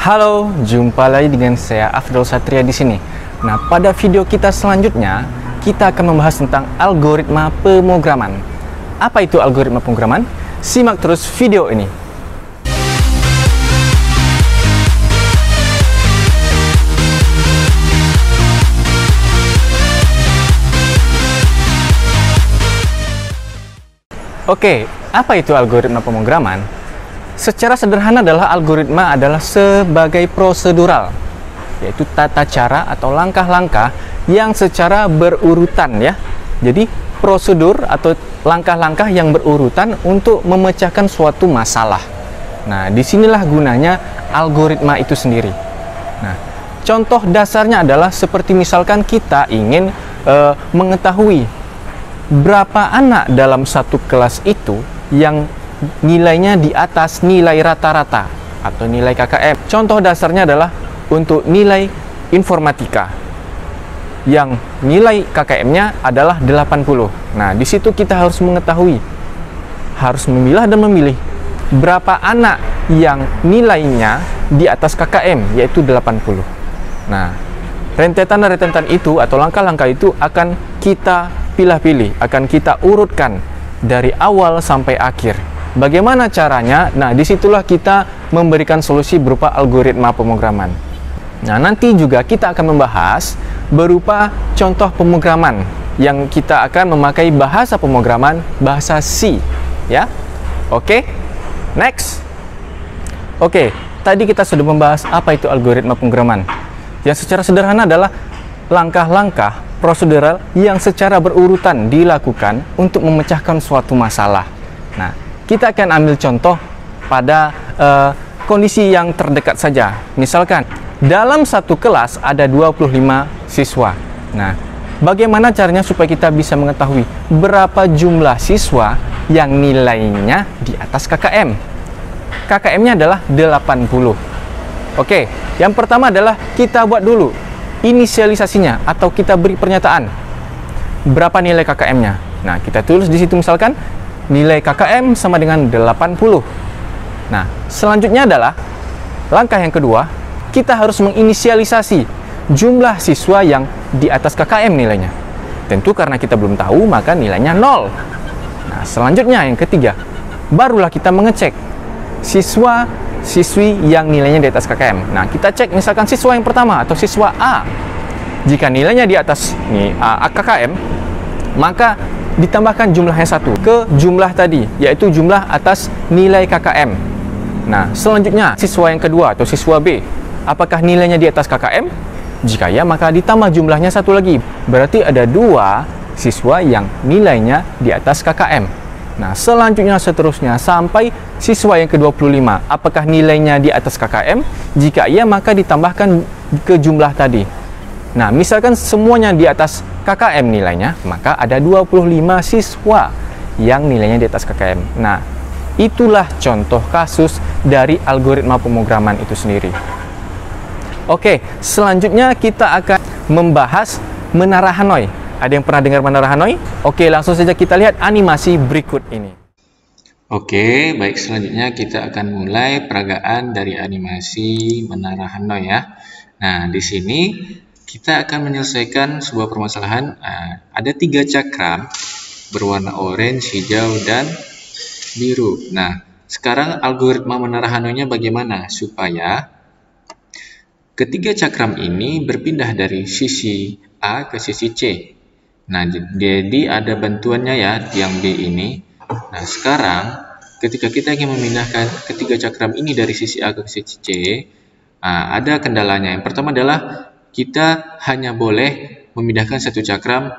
Halo, jumpa lagi dengan saya Afdol Satria di sini. Nah, pada video kita selanjutnya kita akan membahas tentang algoritma pemrograman. Apa itu algoritma pemrograman? Simak terus video ini. Oke, apa itu algoritma pemrograman? Secara sederhana algoritma adalah sebagai prosedural, yaitu tata cara atau langkah-langkah yang secara berurutan ya. Jadi prosedur atau langkah-langkah yang berurutan untuk memecahkan suatu masalah. Nah, disinilah gunanya algoritma itu sendiri. Nah, contoh dasarnya adalah seperti misalkan kita ingin mengetahui berapa anak dalam satu kelas itu yang nilainya di atas nilai rata-rata atau nilai KKM. Contoh dasarnya adalah untuk nilai informatika yang nilai KKM-nya adalah 80. Nah, di situ kita harus mengetahui, harus memilah dan memilih berapa anak yang nilainya di atas KKM, yaitu 80. Nah, rentetan itu atau langkah-langkah itu akan kita pilih-pilih, akan kita urutkan dari awal sampai akhir. Bagaimana caranya? Nah, disitulah kita memberikan solusi berupa algoritma pemrograman. Nah, nanti juga kita akan membahas berupa contoh pemrograman yang kita akan memakai bahasa pemrograman bahasa C, ya. Oke, next. Oke, tadi kita sudah membahas apa itu algoritma pemrograman. Yang secara sederhana adalah langkah-langkah prosedural yang secara berurutan dilakukan untuk memecahkan suatu masalah. Nah, kita akan ambil contoh pada kondisi yang terdekat saja. Misalkan, dalam satu kelas ada 25 siswa. Nah, bagaimana caranya supaya kita bisa mengetahui berapa jumlah siswa yang nilainya di atas KKM? KKM-nya adalah 80. Oke, yang pertama adalah kita buat dulu inisialisasinya atau kita beri pernyataan. Berapa nilai KKM-nya? Nah, kita tulis di situ misalkan nilai KKM sama dengan 80. Nah, selanjutnya adalah langkah yang kedua, kita harus menginisialisasi jumlah siswa yang di atas KKM nilainya. Tentu karena kita belum tahu, maka nilainya 0. Nah, selanjutnya yang ketiga, barulah kita mengecek siswa-siswi yang nilainya di atas KKM. Nah, kita cek misalkan siswa yang pertama atau siswa A. Jika nilainya di atas KKM, maka ditambahkan jumlahnya 1 ke jumlah tadi, yaitu jumlah atas nilai KKM. Nah, selanjutnya siswa yang kedua atau siswa B, apakah nilainya di atas KKM? Jika ya, maka ditambah jumlahnya 1 lagi, berarti ada 2 siswa yang nilainya di atas KKM. Nah, selanjutnya seterusnya sampai siswa yang ke-25, apakah nilainya di atas KKM? Jika iya, maka ditambahkan ke jumlah tadi. Nah, misalkan semuanya di atas KKM nilainya, maka ada 25 siswa yang nilainya di atas KKM. Nah, itulah contoh kasus dari algoritma pemrograman itu sendiri. Oke, selanjutnya kita akan membahas Menara Hanoi. Ada yang pernah dengar Menara Hanoi? Oke, langsung saja kita lihat animasi berikut ini. Oke, baik, selanjutnya kita akan mulai peragaan dari animasi Menara Hanoi ya. Nah, di sini kita akan menyelesaikan sebuah permasalahan. Ada 3 cakram berwarna orange, hijau, dan biru. Nah, sekarang algoritma Menara Hanoi-nya bagaimana supaya ketiga cakram ini berpindah dari sisi A ke sisi C. Nah, jadi ada bantuannya ya yang B ini. Nah, sekarang ketika kita ingin memindahkan ketiga cakram ini dari sisi A ke sisi C, ada kendalanya. Yang pertama adalah kita hanya boleh memindahkan satu cakram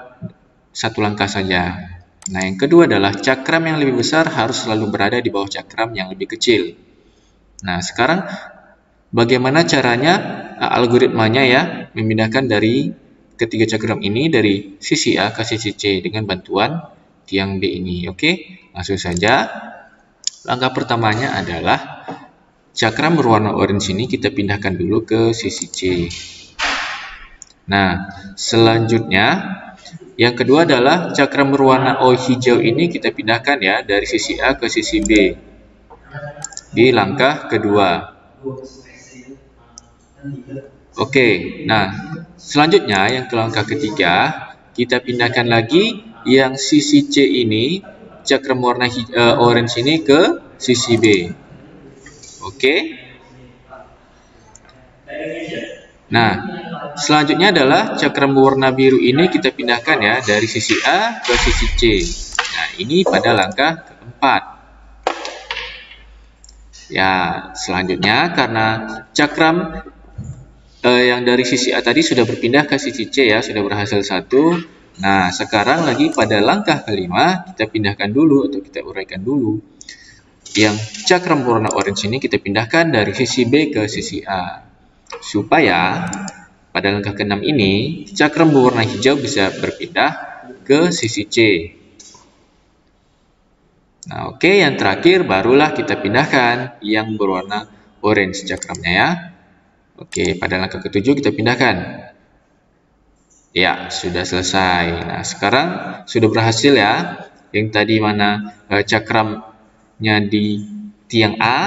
satu langkah saja. Nah, yang kedua adalah cakram yang lebih besar harus selalu berada di bawah cakram yang lebih kecil. Nah, sekarang bagaimana caranya algoritmanya ya memindahkan dari ketiga cakram ini dari sisi A ke sisi C dengan bantuan tiang B ini. Oke, langsung saja. Langkah pertamanya adalah cakram berwarna orange ini kita pindahkan dulu ke sisi C. Nah, selanjutnya yang kedua adalah cakram berwarna hijau ini kita pindahkan ya dari sisi A ke sisi B di langkah kedua. Oke, nah selanjutnya yang ke langkah ketiga, kita pindahkan lagi yang sisi C ini, cakram warna orange ini ke sisi B. Oke. Nah, selanjutnya adalah cakram warna biru ini kita pindahkan ya dari sisi A ke sisi C. Nah, ini pada langkah keempat. Ya, selanjutnya karena cakram yang dari sisi A tadi sudah berpindah ke sisi C ya, sudah berhasil satu. Nah, sekarang lagi pada langkah kelima, kita pindahkan dulu atau kita uraikan dulu. Yang cakram warna orange ini kita pindahkan dari sisi B ke sisi A. Supaya pada langkah keenam ini, cakram berwarna hijau bisa berpindah ke sisi C. Nah, oke, yang terakhir barulah kita pindahkan yang berwarna orange cakramnya ya. Oke, pada langkah ketujuh kita pindahkan. Ya, sudah selesai. Nah, sekarang sudah berhasil ya. Yang tadi mana cakramnya di tiang A,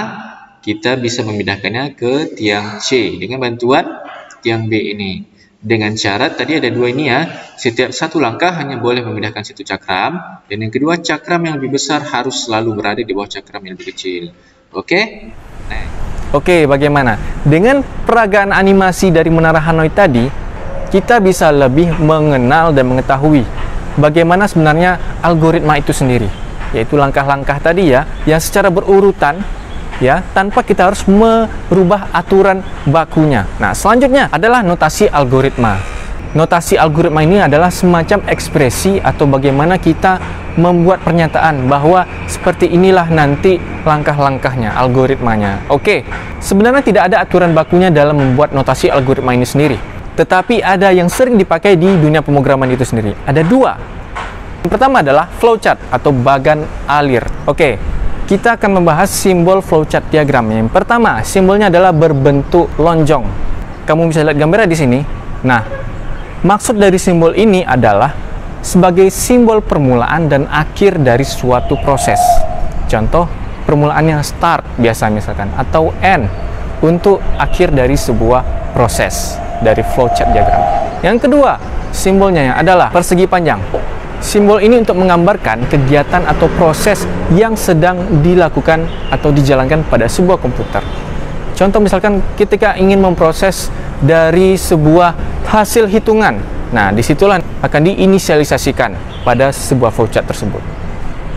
kita bisa memindahkannya ke tiang C dengan bantuan tiang B ini. Dengan syarat tadi ada dua ini ya. Setiap satu langkah hanya boleh memindahkan satu cakram. Dan yang kedua, cakram yang lebih besar harus selalu berada di bawah cakram yang lebih kecil. Oke? Nah. Oke, bagaimana? Dengan peragaan animasi dari Menara Hanoi tadi, kita bisa lebih mengenal dan mengetahui bagaimana sebenarnya algoritma itu sendiri, yaitu langkah-langkah tadi ya, yang secara berurutan ya, tanpa kita harus merubah aturan bakunya. Nah, selanjutnya adalah notasi algoritma. Notasi algoritma ini adalah semacam ekspresi atau bagaimana kita membuat pernyataan bahwa seperti inilah nanti langkah-langkahnya, algoritmanya. Oke, sebenarnya tidak ada aturan bakunya dalam membuat notasi algoritma ini sendiri. Tetapi ada yang sering dipakai di dunia pemrograman itu sendiri. Ada dua. Yang pertama adalah flowchart atau bagan alir. Oke, kita akan membahas simbol flowchart diagram. Yang pertama, simbolnya adalah berbentuk lonjong. Kamu bisa lihat gambarnya di sini. Nah, maksud dari simbol ini adalah sebagai simbol permulaan dan akhir dari suatu proses. Contoh, permulaannya start biasa misalkan, atau end untuk akhir dari sebuah proses dari flowchart diagram. Yang kedua, simbolnya adalah persegi panjang. Simbol ini untuk menggambarkan kegiatan atau proses yang sedang dilakukan atau dijalankan pada sebuah komputer. Contoh misalkan ketika ingin memproses dari sebuah hasil hitungan. Nah, disitulah akan diinisialisasikan pada sebuah flowchart tersebut.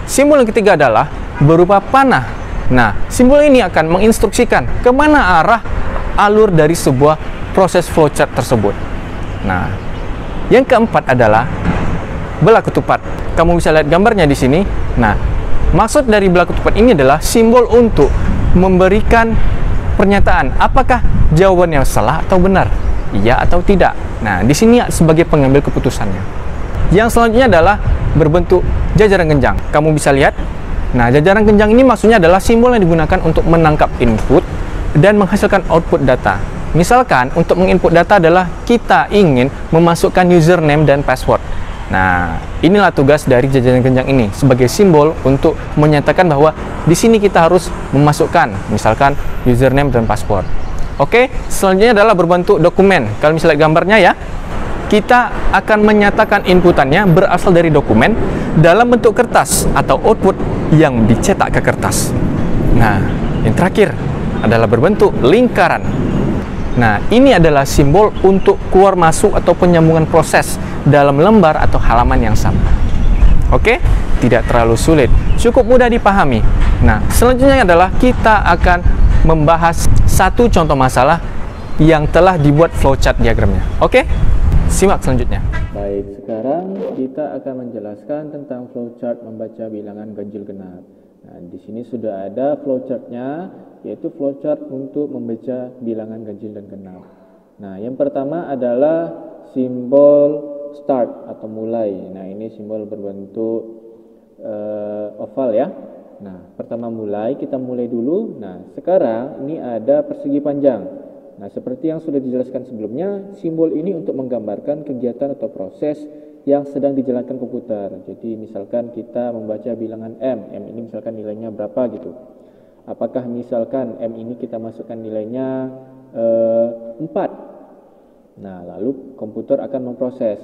Simbol yang ketiga adalah berupa panah. Nah, simbol ini akan menginstruksikan kemana arah alur dari sebuah proses flowchart tersebut. Nah, yang keempat adalah belah ketupat. Kamu bisa lihat gambarnya di sini. Nah, maksud dari belah ketupat ini adalah simbol untuk memberikan pernyataan apakah jawabannya salah atau benar, iya atau tidak. Nah, di sini sebagai pengambil keputusannya. Yang selanjutnya adalah berbentuk jajaran genjang. Kamu bisa lihat. Nah, jajaran genjang ini maksudnya adalah simbol yang digunakan untuk menangkap input dan menghasilkan output data. Misalkan untuk menginput data adalah kita ingin memasukkan username dan password. Nah, inilah tugas dari jajaran genjang ini sebagai simbol untuk menyatakan bahwa di sini kita harus memasukkan misalkan username dan password. Oke, selanjutnya adalah berbentuk dokumen. Kalau misalnya gambarnya ya, kita akan menyatakan inputannya berasal dari dokumen dalam bentuk kertas atau output yang dicetak ke kertas. Nah, yang terakhir adalah berbentuk lingkaran. Nah, ini adalah simbol untuk keluar masuk atau penyambungan proses dalam lembar atau halaman yang sama. Oke, tidak terlalu sulit, cukup mudah dipahami. Nah, selanjutnya adalah kita akan membahas satu contoh masalah yang telah dibuat flowchart diagramnya. Oke, simak selanjutnya. Baik, sekarang kita akan menjelaskan tentang flowchart membaca bilangan ganjil genap. Nah, di sini sudah ada flowchartnya, yaitu flowchart untuk membaca bilangan ganjil dan genap. Nah, yang pertama adalah simbol start atau mulai. Nah, ini simbol berbentuk oval ya. Nah, pertama mulai, kita mulai dulu. Nah, sekarang ini ada persegi panjang. Nah, seperti yang sudah dijelaskan sebelumnya, simbol ini untuk menggambarkan kegiatan atau proses yang sedang dijalankan komputer. Jadi, misalkan kita membaca bilangan M ini misalkan nilainya berapa gitu. Apakah misalkan M ini kita masukkan nilainya 4. Nah, lalu komputer akan memproses.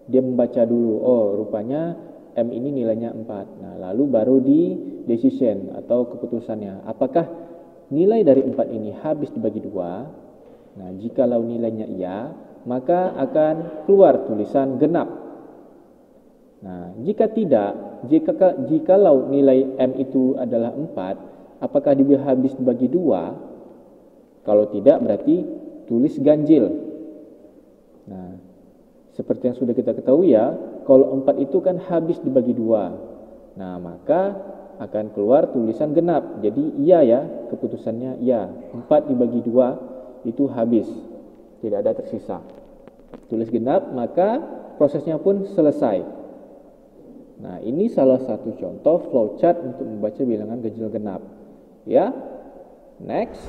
Dia membaca dulu, oh rupanya M ini nilainya 4. Nah, lalu baru di decision atau keputusannya. Apakah nilai dari 4 ini habis dibagi 2? Nah, jikalau nilainya iya, maka akan keluar tulisan genap. Nah, jika tidak, jikalau nilai M itu adalah 4, apakah dia habis dibagi 2? Kalau tidak, berarti tulis ganjil. Nah, seperti yang sudah kita ketahui ya, kalau 4 itu kan habis dibagi 2. Nah, maka akan keluar tulisan genap. Jadi iya ya, keputusannya iya. 4 dibagi 2 itu habis. Tidak ada tersisa. Tulis genap, maka prosesnya pun selesai. Nah, ini salah satu contoh flowchart untuk membaca bilangan ganjil genap. Ya. Next.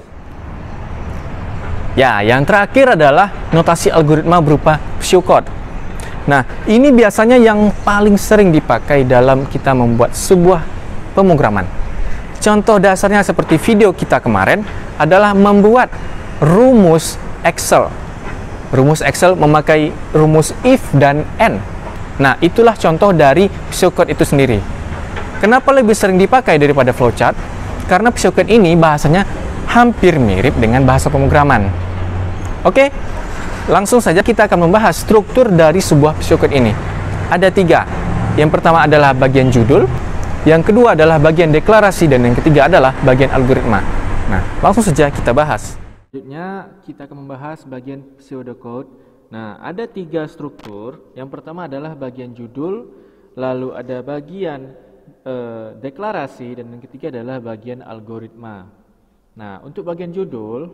Ya, yang terakhir adalah notasi algoritma berupa pseudocode. Nah, ini biasanya yang paling sering dipakai dalam kita membuat sebuah pemrograman. Contoh dasarnya seperti video kita kemarin adalah membuat rumus Excel. Rumus Excel memakai rumus if dan and. Nah, itulah contoh dari pseudocode itu sendiri. Kenapa lebih sering dipakai daripada flowchart? Karena pseudocode ini bahasanya hampir mirip dengan bahasa pemrograman. Oke, langsung saja kita akan membahas struktur dari sebuah pseudocode ini. Ada 3. Yang pertama adalah bagian judul, yang kedua adalah bagian deklarasi, dan yang ketiga adalah bagian algoritma. Nah, langsung saja kita bahas. Selanjutnya kita akan membahas bagian pseudocode. Nah, ada 3 struktur. Yang pertama adalah bagian judul, lalu ada bagian deklarasi, dan yang ketiga adalah bagian algoritma. Nah, untuk bagian judul,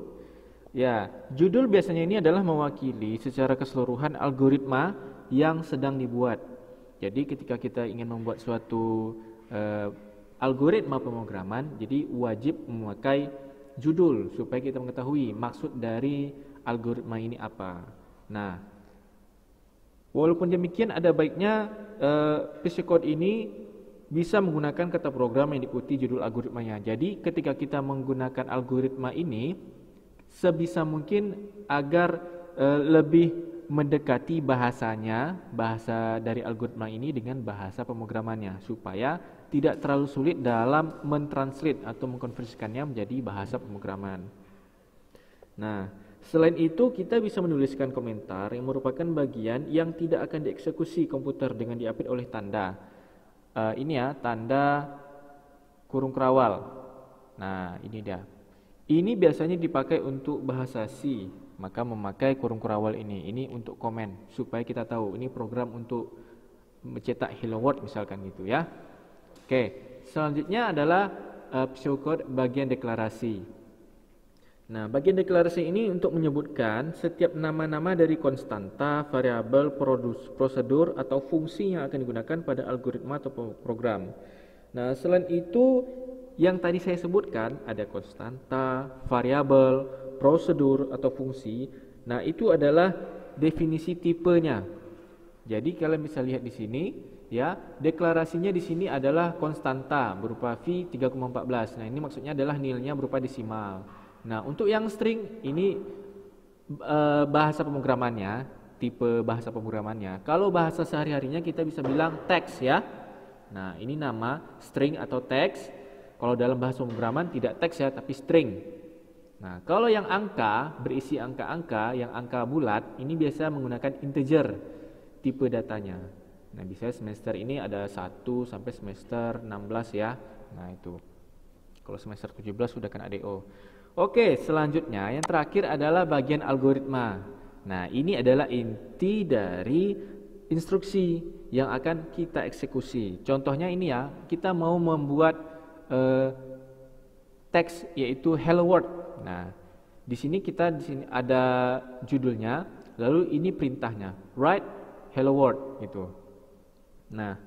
ya, judul biasanya ini adalah mewakili secara keseluruhan algoritma yang sedang dibuat. Jadi ketika kita ingin membuat suatu algoritma pemrograman, jadi wajib memakai judul supaya kita mengetahui maksud dari algoritma ini apa. Nah, walaupun demikian ada baiknya pseudocode ini bisa menggunakan kata program yang diikuti judul algoritmanya. Jadi ketika kita menggunakan algoritma ini, sebisa mungkin agar lebih mendekati bahasanya, bahasa dari algoritma ini dengan bahasa pemrogramannya, supaya tidak terlalu sulit dalam mentranslate atau mengkonversikannya menjadi bahasa pemrograman. Nah, selain itu kita bisa menuliskan komentar yang merupakan bagian yang tidak akan dieksekusi komputer dengan diapit oleh tanda. Ini ya, tanda kurung kerawal. Nah, ini dia. Ini biasanya dipakai untuk bahasa C, maka memakai kurung kerawal ini. Ini untuk komen, supaya kita tahu ini program untuk mencetak hello world misalkan gitu ya. Oke, selanjutnya adalah pseudocode bagian deklarasi. Nah, bagian deklarasi ini untuk menyebutkan setiap nama-nama dari konstanta, variabel, prosedur, atau fungsi yang akan digunakan pada algoritma atau program. Nah, selain itu, yang tadi saya sebutkan ada konstanta, variabel, prosedur atau fungsi. Nah, itu adalah definisi tipenya. Jadi kalian bisa lihat di sini ya, deklarasinya di sini adalah konstanta berupa V 3,14. Nah, ini maksudnya adalah nilainya berupa desimal. Nah, untuk yang string ini bahasa pemrogramannya, tipe bahasa pemrogramannya. Kalau bahasa sehari-harinya kita bisa bilang teks ya. Nah, ini nama string atau teks. Kalau dalam bahasa pemrograman tidak teks ya, tapi string. Nah, kalau yang angka, berisi angka-angka, yang angka bulat, ini biasa menggunakan integer tipe datanya. Nah, bisa semester ini ada 1 sampai semester 16 ya. Nah, itu. Kalau semester 17 sudah kena DO. Oke, selanjutnya yang terakhir adalah bagian algoritma. Nah, ini adalah inti dari instruksi yang akan kita eksekusi. Contohnya ini ya, kita mau membuat teks yaitu hello world. Nah, di sini ada judulnya, lalu ini perintahnya, write hello world gitu. Nah,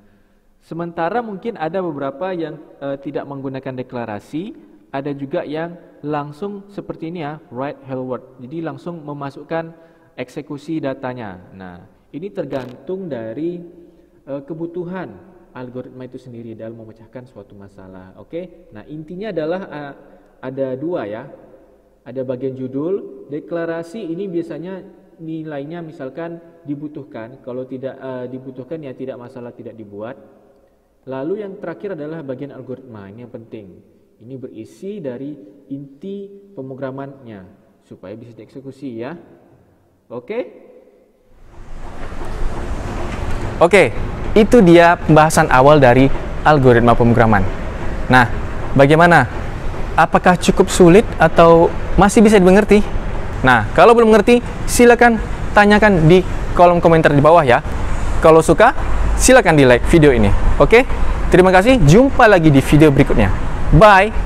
sementara mungkin ada beberapa yang tidak menggunakan deklarasi, ada juga yang langsung seperti ini ya, write hello world. Jadi langsung memasukkan eksekusi datanya. Nah, ini tergantung dari kebutuhan algoritma itu sendiri dalam memecahkan suatu masalah. Oke. Nah, intinya adalah ada 2 ya. Ada bagian judul, deklarasi ini biasanya nilainya misalkan dibutuhkan. Kalau tidak dibutuhkan ya tidak masalah, tidak dibuat. Lalu yang terakhir adalah bagian algoritma, ini yang penting. Ini berisi dari inti pemrogramannya supaya bisa dieksekusi ya. Oke, itu dia pembahasan awal dari algoritma pemrograman. Nah, bagaimana? Apakah cukup sulit atau masih bisa dimengerti? Nah, kalau belum mengerti, silakan tanyakan di kolom komentar di bawah ya. Kalau suka, silakan di like video ini. Oke? Terima kasih, jumpa lagi di video berikutnya. Bye!